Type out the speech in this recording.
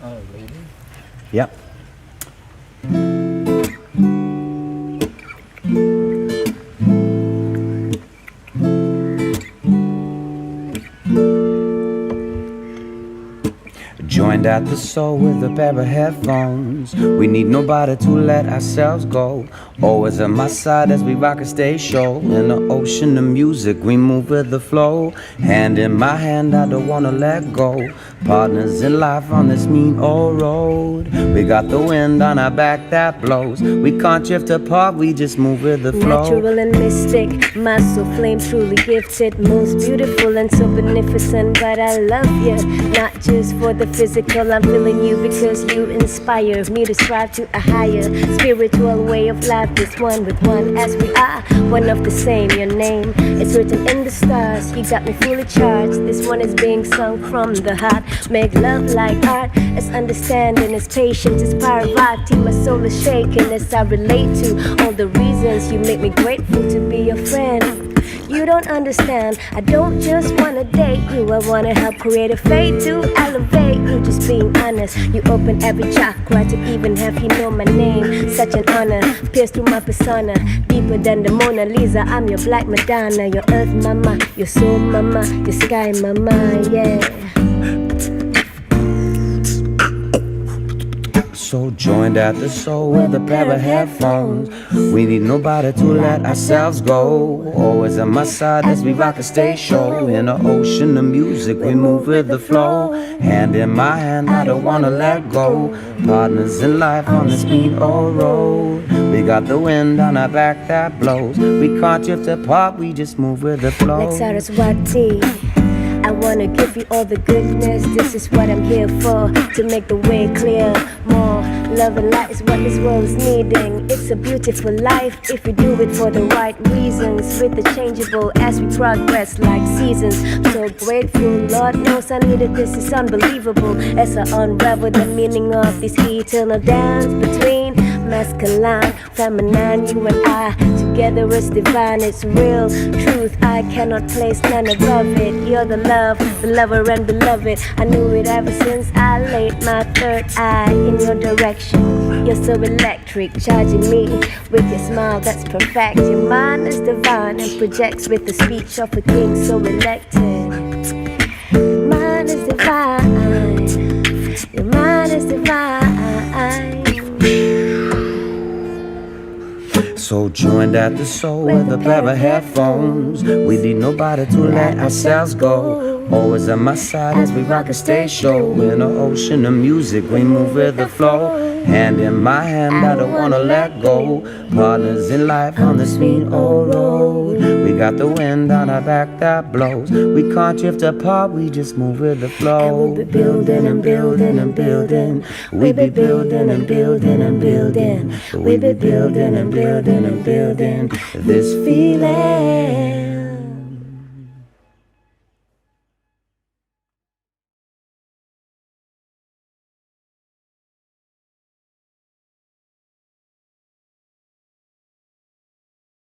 Oh, really? Yep. Joined at the soul with a pair of headphones. We need nobody to let ourselves go. Always at my side as we rock a stage show. In the ocean of music, we move with the flow. Hand in my hand, I don't wanna let go. Partners in life on this mean old road. We got the wind on our back that blows. We can't drift apart, we just move with the flow. Natural and mystic, my soul flame truly gifted. Most beautiful and so beneficent, but I love you. Not just for the physical, I'm feeling you because you inspire me to strive to a higher spiritual way of life. This one with one as we are, one of the same. Your name is written in the stars. You got me fully charged. This one is being sung from the heart. Make love like art, as understanding, as patience, as priority. My soul is shaking as I relate to all the reasons you make me grateful to be your friend. You don't understand, I don't just wanna date you, I wanna help create a fate to elevate you. Just being honest, you open every chakra to even have you know my name. Such an honor, pierced through my persona, deeper than the Mona Lisa. I'm your black Madonna, your earth mama, your soul mama, your sky mama, yeah. So joined at the soul with a pair of headphones. We need nobody to let ourselves go. Always at my side as we rock a stage show. In the ocean of music, we move with the flow. Hand in my hand, I don't wanna let go. Partners in life on this mean old road. We got the wind on our back that blows. We can't drift apart, we just move with the flow. Like Saraswati, I wanna give you all the goodness. This is what I'm here for, to make the way clear. More love and light is what this world is needing. It's a beautiful life if we do it for the right reasons. With the changeable as we progress like seasons. So grateful, Lord knows I needed this. It's unbelievable as I unravel the meaning of this eternal dance between masculine, feminine, you and I together is divine. It's real truth, I cannot place none above it. You're the love, the lover and beloved. I knew it ever since I laid my third eye in your direction. You're so electric, charging me with your smile that's perfect. Your mind is divine and projects with the speech of a king so elected. Your mind is divine, your mind is divine. So joined at the soul with a pair of headphones. We need nobody to let ourselves go. Always at my side as we rock a stage show. In the ocean of music, we move with the flow. Hand in my hand, I don't wanna let go. Partners in life on this mean old road. We got the wind on our back that blows. We can't drift apart, we just move with the flow. And we'll be building and building and building. We be building and building and building. We be building and building and building this feeling.